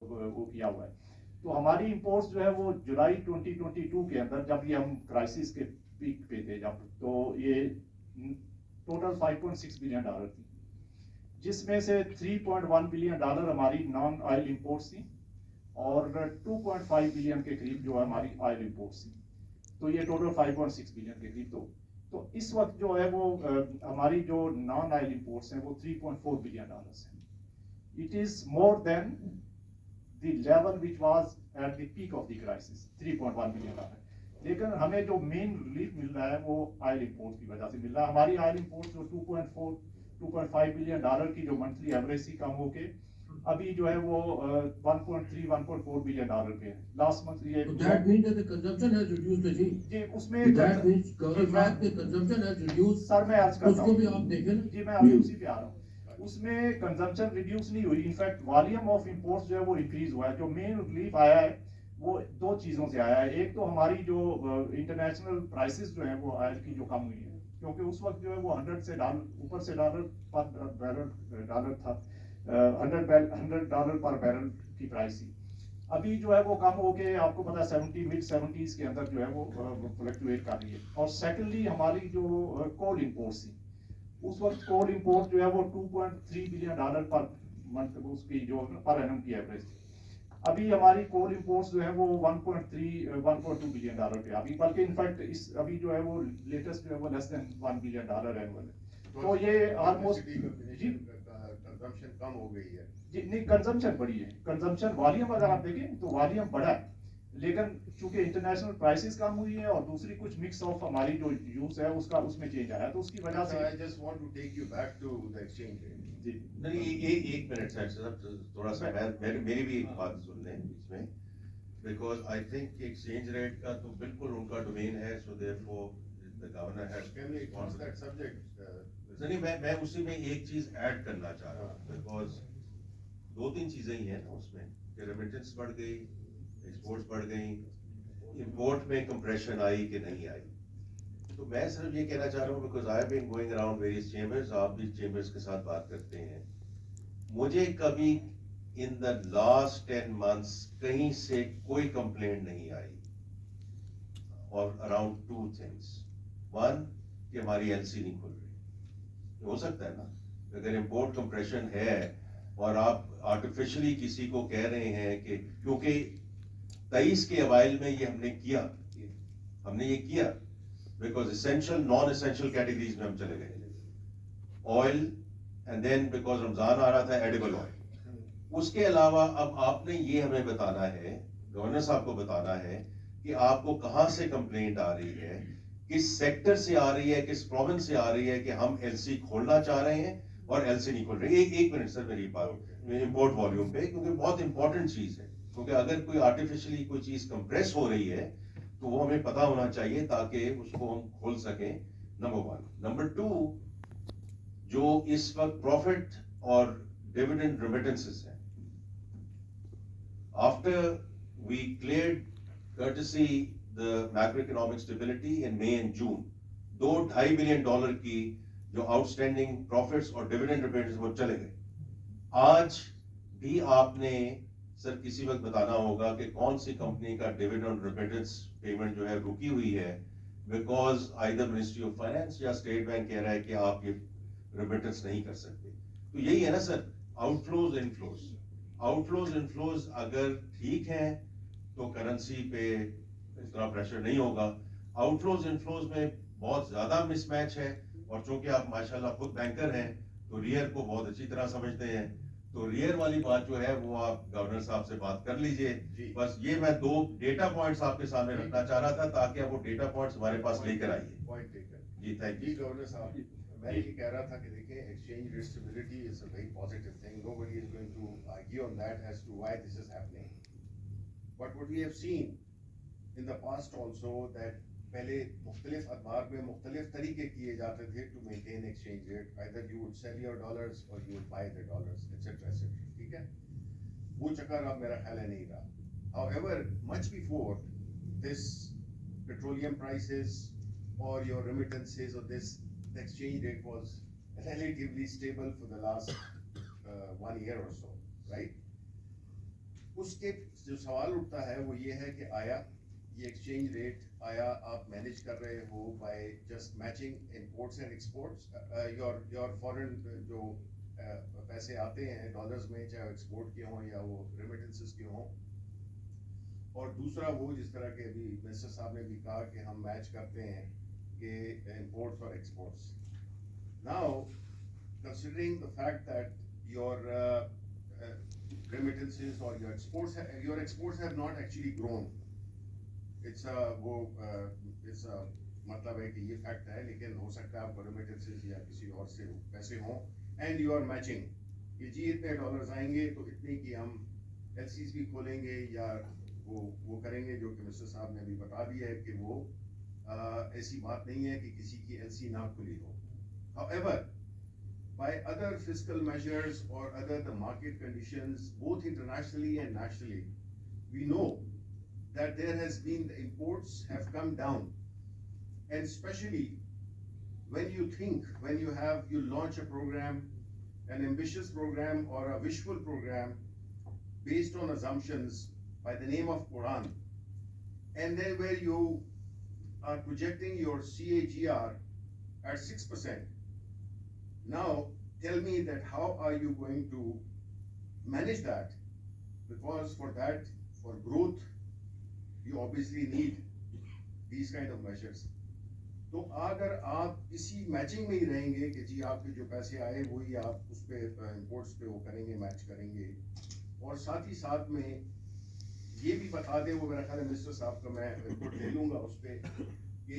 वो किया हुआ है। तो हमारी इंपोर्ट्स जो है वो जुलाई 2022 के अंदर, जब ये हम क्राइसिस के पीक पे थे जब, तो ये टोटल $5.6 बिलियन थी, जिसमें से $3.1 बिलियन हमारी नॉन ऑयल इंपोर्ट्स थी और 2.5 बिलियन के करीब जो है हमारी ऑयल इंपोर्ट्स थी। तो ये टोटल 5.6 बिलियन के करीब। तो इस वक्त जो है वो हमारी जो नॉन ऑयल इंपोर्ट्स हैं वो $3.4 बिलियन हैं। It is more than the level which was at the peak of the crisis, $3.1 billion. लेकिन हमें जो मेन रिलीफ मिल रहा है वो ऑयल इंपोर्ट की वजह से मिल रहा है। हमारी ऑयल इंपोर्ट जो 2.4 $2.5 बिलियन की जो मंथली एवरेज थी, कम होके अभी जो है वो 1.3 $1.4 बिलियन पे है। लास्ट मंथ ये So that means that the consumption has reduced, जी। जी उसमें that means गवर्नमेंट साहब के consumption has reduced। सर मैं अर्ज करता उसको हूँ, भी आप देखें ना। जी मैं अभी उसी पे आ रहा हूँ। उसमें कंजम्पशन रिड्यूस नहीं हुई, इनफैक्ट वॉल्यूम ऑफ इंपोर्ट्स जो है वो इंक्रीज हुआ है। जो मेन रिलीफ आया है वो दो चीज़ों से आया है। एक तो हमारी जो इंटरनेशनल प्राइसेस जो है वो ऑयल की जो कम हुई है, क्योंकि उस वक्त जो है वो 100 से डॉलर ऊपर से डॉलर पर बैरल डॉलर था, 100 डॉलर पर बैरल की प्राइस थी। अभी जो है वो कम होके आपको पता है 70 मिड 70s के अंदर जो है वो फ्लक्चुएट कर रही है। और सेकेंडली हमारी जो कोल इंपोर्ट्स थी, उस वक्त कोल इंपोर्ट जो है वो $2.3 बिलियन पर मंथ उसकी जो पर एनम की एवरेज थी। अभी हमारी कोल इंपोर्ट्स जो है वो 1.2 बिलियन डॉलर पे अभी, बल्कि इनफैक्ट इस अभी जो है वो लेटेस्ट जो है वो लेस देन $1 बिलियन एनुअल है। तो ये ऑलमोस्ट जी कंजम्पशन कम हो गई है जी नहीं, कंजम्पशन बढ़ी है। कंजम्पशन वॉल्यूम अगर आप देखें तो वॉल्यूम बढ़ा है, लेकिन चूंकि इंटरनेशनल प्राइसेस कम हुई है और दूसरी कुछ मिक्स ऑफ हमारी जो यूज है उसका उसमें चेंज आया, तो उसकी वजह से I just want to take you back to the exchange rate. जी नहीं एक मिनट सर, थोड़ा सा मेरी भी एक बात सुन लें बीच में, because I think exchange rate का तो बिल्कुल उनका डोमेन है, so therefore the governor has can we cross that subject. नहीं मैं उसी में एक चीज ऐड करना चाह रहा हूँ, बिकॉज दो तीन चीजें ही हैं ना उसमें कि रेमिटेंस बढ़ गई, एक्सपोर्ट्स बढ़ गई, इंपोर्ट में कंप्रेशन आई कि नहीं आई। तो मैं सिर्फ ये कहना चाह रहा हूँ, because I have been going around various chambers, आप भी चेंबर्स के साथ बात करते हैं, मुझे कभी इन द लास्ट 10 months कहीं से कोई कंप्लेंट नहीं आई और अराउंड टू थिंग्स। वन कि हमारी एलसी नहीं खुल रही। हो सकता है ना, अगर इंपोर्ट कंप्रेशन है और आप आर्टिफिशियली किसी को कह रहे हैं कि क्योंकि 23 के अवाइल में ये हमने ये किया because essential non essential categories में हम चले गए, oil and then because Ramzan आ रहा था एडिबल ऑयल। उसके अलावा अब आपने ये हमें बताना है, गवर्नर साहब को बताना है कि आपको कहां से कंप्लेंट आ रही है, किस सेक्टर से आ रही है, किस प्रोविंस से आ रही है कि हम एलसी खोलना चाह रहे हैं और एलसी नहीं खोल रहे। एक मिनट सर मेरी बात इंपोर्ट वॉल्यूम पे, क्योंकि बहुत इंपॉर्टेंट चीज है, क्योंकि अगर कोई आर्टिफिशियली कोई चीज कंप्रेस हो रही है तो वो हमें पता होना चाहिए ताकि उसको हम खोल सकें, नंबर वन। नंबर टू, जो इस वक्त प्रॉफिट और डिविडेंड रेमिटेंसेस हैं, after we cleared courtesy the macroeconomic stability in May and June, $2.5 billion की जो आउटस्टैंडिंग प्रॉफिट्स और डिविडेंड रेमिटेंस वो चले गए। आज भी आपने सर किसी वक्त बताना होगा कि कौन सी कंपनी का डिविडेंड रेमिटेंस पेमेंट जो है रुकी हुई है, because either ministry of finance या स्टेट बैंक कह रहा है कि आप ये रेमिटेंस नहीं कर सकते। तो यही है ना sir, outflows inflows. Outflows inflows अगर ठीक है तो करेंसी पे इतना प्रेशर नहीं होगा। आउटफ्लोज इनफ्लोज में बहुत ज्यादा मिसमैच है, और चूंकि आप माशाल्लाह खुद बैंकर हैं तो रियर को बहुत अच्छी तरह समझते हैं, तो रियर वाली बात जो है वो आप गवर्नर साहब से बात कर लीजिए। बस ये मैं दो डेटा पॉइंट्स आपके सामने रखना चाह रहा था ताकि आप वो डेटा पॉइंट्स हमारे पास लेकर आइए। पॉइंट टेकन जी, थैंक जी। यू। गवर्नर साहब, मैं ये कह रहा था कि देखिए exchange rate stability is a very positive thing, nobody is going to argue on that as to why this is happening, but what we have seen in the past also that पहले मुख्तलिफ अखबार में मुख्तलिफ तरीके किए जाते थे to maintain exchange rate, either you would sell your dollars और you would by the dollars etcetera etcetera, ठीक है। वो चक्कर अब मेरा ख्याल है नहीं रहा। However, much before this petroleum prices or your remittances or this, the exchange rate was relatively stable for the last 1 year or so, right? उसके जो सवाल उठता है वो ये है कि आया ये एक्सचेंज रेट आया आप मैनेज कर रहे हो by just matching imports and exports, your foreign जो पैसे आते हैं डॉलर्स में, चाहे एक्सपोर्ट के हों या वो रेमिटेंसेस के हों, और दूसरा वो जिस तरह के अभी मिनिस्टर साहब ने भी कहा कि हम मैच करते हैं कि इंपोर्ट्स और exports. Now considering the fact that your remittances or your exports have not actually grown, it's a मतलब है कि ये फैक्ट है, लेकिन हो सकता है आपको remittances या किसी और से पैसे हों and you are matching कि जी इतने डॉलर्स आएंगे तो इतने की हम LCs भी खोलेंगे या वो करेंगे, जो कि मिस्टर साहब ने भी बता दिया है कि वो ऐसी बात नहीं है कि किसी की LC ना खुली हो. However, by other fiscal measures or other the market conditions, both internationally and nationally, we know that there has been the imports have come down, and especially when you launch a program, an ambitious program or a wishful program based on assumptions by the name of Quran, and then where you are projecting your CAGR at 6%. Now, tell me that how are you going to manage that? Because for that, for growth, you obviously need these kind of measures. तो अगर आप इसी matching में ही रहेंगे कि जी आपके जो पैसे आए वही आप उस पे इंपोर्ट्स पे वो करेंगे, मैच करेंगे, और साथ ही साथ में ये भी बता दें, वो मेरा ख्याल है मिनिस्टर साहब का मैं रिपोर्ट ले लूँगा उस पे, कि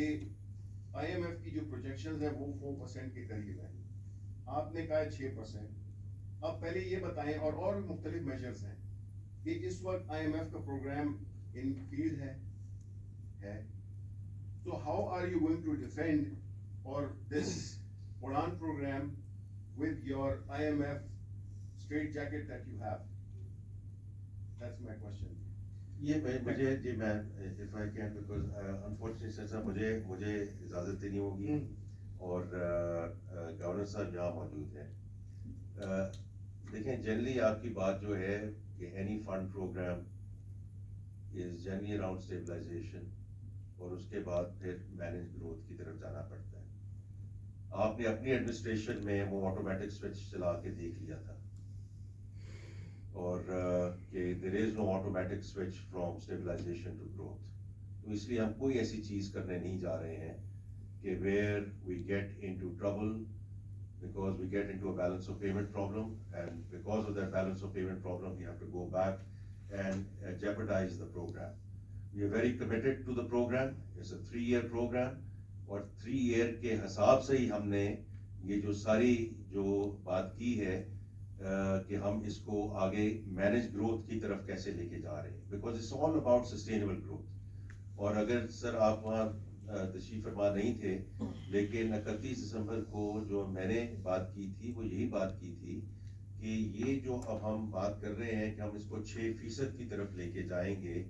IMF की जो प्रोजेक्शंस है वो 4% के करीब है, आपने कहा है 6%. अब पहले ये बताएं, और भी मुख्तलिफ मेजर्स हैं कि इस वक्त IMF का प्रोग्राम इन फील्ड है. So how are you going to defend or this Quran program with your IMF straight jacket that you have? That's my question. ये मुझे जी मैं if I can because unfortunately sir मुझे इजाज़त देनी होगी और गवर्नर साहब यहाँ मौजूद हैं. देखें जनरली आपकी बात जो है कि any fund program is generally around stabilization और उसके बाद फिर मैनेज ग्रोथ की तरफ जाना पड़ता है. आपने अपनी एडमिनिस्ट्रेशन में वो ऑटोमेटिक स्विच चला के देख लिया था और कि there is no automatic switch from stabilization to growth. तो इसलिए हम कोई ऐसी चीज़ करने नहीं जा रहे हैं कि where we get into trouble because we get into a balance of payment problem, and because of that balance of payment problem we have to go back and jeopardize the program. We are very committed to the program. It's a 3-year program और 3 year के हिसाब से ही हमने ये जो सारी जो बात की है कि हम इसको आगे मैनेज ग्रोथ की तरफ कैसे लेके जा रहे हैं, because it's all about sustainable growth. और अगर सर आप वहाँ तशरीफ फरमा नहीं थे, लेकिन 31 दिसंबर को जो मैंने बात की थी वो यही बात की थी कि ये जो अब हम बात कर रहे हैं कि हम इसको 6% की तरफ लेके जाएंगे.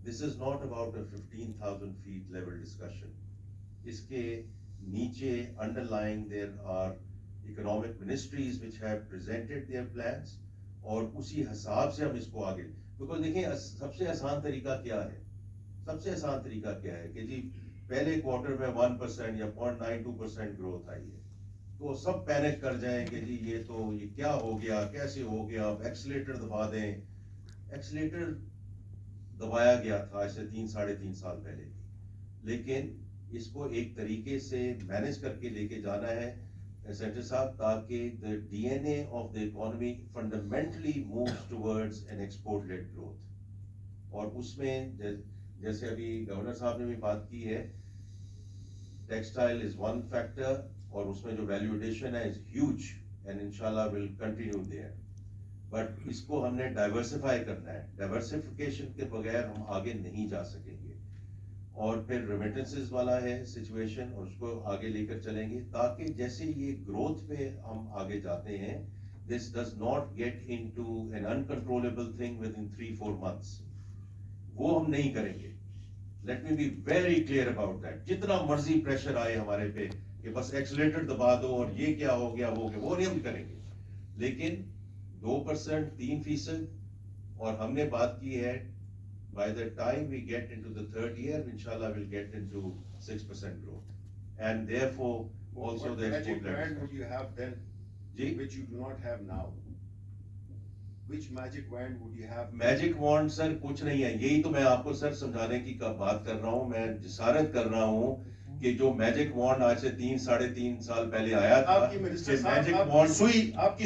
This is not about a 15,000 feet level discussion. इसके नीचे underlying there are economic ministries which have presented their plans और उसी हिसाब से हम इसको आगे, because देखिए सबसे आसान तरीका क्या है, सबसे आसान तरीका क्या है कि जी पहले क्वार्टर में 1% या 0.92% ग्रोथ आई है तो सब पैनिक कर जाएं कि जी ये क्या हो गया, कैसे हो गया, अब एक्सीलेटर दबा दें. एक्सीलेटर दबाया गया था ऐसे 3-3.5 साल पहले भी, लेकिन इसको एक तरीके से मैनेज करके लेके जाना है सेंटर साहब, ताकि the DNA of the economy fundamentally moves towards an export led growth. और उसमें जैसे अभी गवर्नर साहब ने भी बात की है, टेक्सटाइल इज वन फैक्टर और उसमें जो वैल्यू एडिशन है इज ह्यूज एंड इंशाल्लाह विल कंटिन्यू देयर. बट इसको हमने डाइवर्सिफाई करना है, डाइवर्सिफिकेशन के बगैर हम आगे नहीं जा सकेंगे. और फिर रेमिटेंसेस वाला है सिचुएशन और उसको आगे लेकर चलेंगे ताकि जैसे ये ग्रोथ पे हम आगे जाते हैं, this does not get into an uncontrollable thing within 3-4 months. वो हम नहीं करेंगे. Let me be very clear about that. जितना मर्जी प्रेशर आए हमारे पे कि बस एक्सीलेटर दबा दो और ये क्या हो गया वो नहीं हम करेंगे, लेकिन 2%, 3%, और हमने बात की है by the time we get into the third year, inshallah we'll get into 6% growth. And therefore, also What the magic export wand levels. would you have then, जी, which you do not have now? Which magic wand would you have? Magic wand sir कुछ नहीं है, यही तो मैं आपको sir समझाने की बात कर रहा हूँ, मैं जिसारत कर रहा हूँ कि जो मैजिक वॉन्ड आज से 3-3.5 साल पहले आया था, आपकी मिनिस्टर कि साहब, मैजिक आपकी वॉन्ड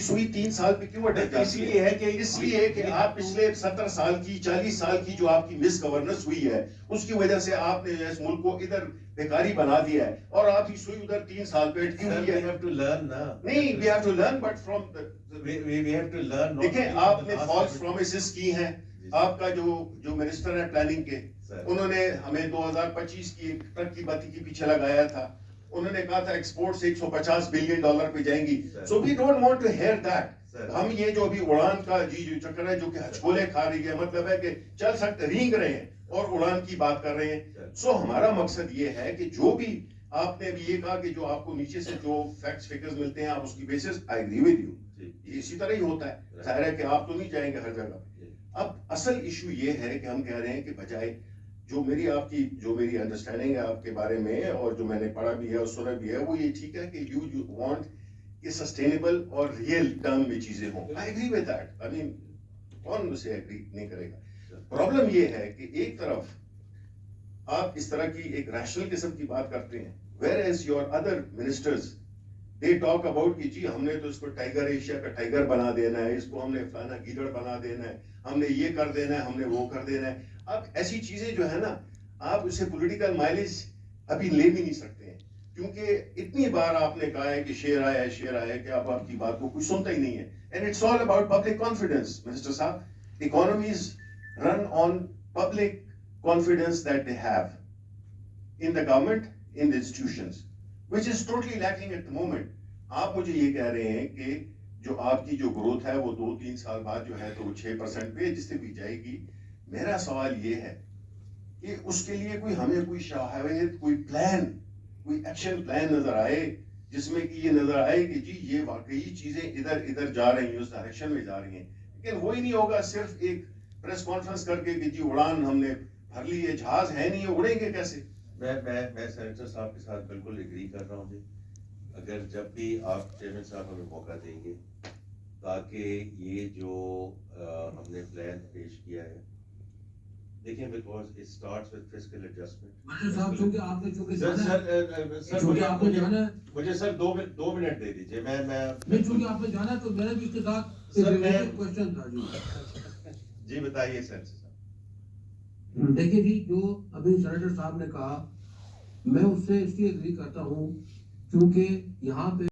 सुई 3 साल पे क्यों अटक जाती इसलिए है कि इसलिए कि आप पिछले 17 साल की 40 साल की जो आपकी मिस गवर्नेंस हुई है उसकी वजह से आपने इस मुल्क को इधर बेकारी बना दिया है और आपकी सुई उधर 3 साल पे अटकी सर हुई we है। have to learn ना, नहीं, we have to learn but from the we have to learn not देखिए only from the आपने last फॉल्स time. प्रॉमिसेस की हैं, जी। आपका जो मिनिस्टर है प्लानिंग के सर। उन्होंने हमें 2025 की ट्रक की बत्ती के पीछे लगाया था, उन्होंने कहा था एक्सपोर्ट से $150 बिलियन पे जाएंगी, sir. So we don't want to hear that. Sir. हम ये जो अभी उड़ान का जो चक्कर है जो कि हचकोले खा रही है, मतलब है कि चल सकते रींग रहे हैं और उड़ान की बात कर रहे हैं। सर। सो हमारा मकसद ये है कि जो भी आपने अभी ये कहा कि जो आपको नीचे से जो फैक्ट्स फिगर्स मिलते हैं आप उसकी basis, I agree with you, जी। इसी तरह ही होता है, जाहिर है कि आप तो नहीं जाएंगे हर जगह पे। अब असल इशू ये है कि हम कह रहे हैं कि बजाय जो मेरी अंडरस्टैंडिंग है आपके बारे में और जो मैंने पढ़ा भी है और सुना भी है, वो ये ठीक है कि यू वांट कि सस्टेनेबल और रियल टर्म में चीजें हों। I agree with that, I mean कौन उसे एग्री नहीं करेगा। प्रॉब्लम ये है कि एक तरफ आप इस तरह की एक रैशनल किस्म की बात करते हैं, whereas your other ministers they talk about कि जी हमने तो इसको टाइगर, एशिया का टाइगर बना देना है, इसको हमने फलाना गीदड़ बना देना है, हमने ये कर देना है, हमने वो कर देना है। अब ऐसी चीजें जो है ना, आप उसे पॉलिटिकल माइलेज अभी ले भी नहीं सकते हैं, क्योंकि इतनी बार आपने कहा है कि शेर आया है, शेर आया है, कि अब आपकी बात को कोई सुनता ही नहीं है। And it's all about public confidence minister साहब। Economies run on public confidence that they have in the government, in the institutions, which is totally lacking at the moment. आप मुझे ये कह रहे हैं कि जो आपकी जो ग्रोथ है वो 2-3 साल बाद जो है तो वो 6% पे जिससे भी जाएगी। मेरा सवाल ये है कि उसके लिए हमें कोई शाहवत, कोई प्लान, कोई एक्शन प्लान नजर आए जिसमें कि ये नजर आए कि जी ये वाकई चीजें इधर जा रही हैं, उस डायरेक्शन में जा रही हैं। लेकिन वो ही नहीं होगा सिर्फ एक प्रेस कॉन्फ्रेंस करके कि जी उड़ान हमने भर ली है, जहाज है नहीं है, उड़ेंगे कैसे। मैं सेनेटर साहब के साथ बिल्कुल एग्री कर रहा हूँ जी। अगर जब भी आप चेयरमैन साहब हमें मौका देंगे ताकि ये जो हमने प्लान पेश किया है, देखिए because it starts with fiscal adjustment. साहब चूंकि आपने सर चूंकि आपने जाना है, मुझे सर 2 मिनट दे दीजिए। मैं नहीं चूंकि आपने जाना है तो मेरा भी इसके साथ सर, मैं- क्वेश्चन था जी। जी बताइए सर। देखिए जी, जो अभी सेनेटर साहब ने कहा मैं उससे इसलिए एग्री करता हूँ क्योंकि यहाँ पे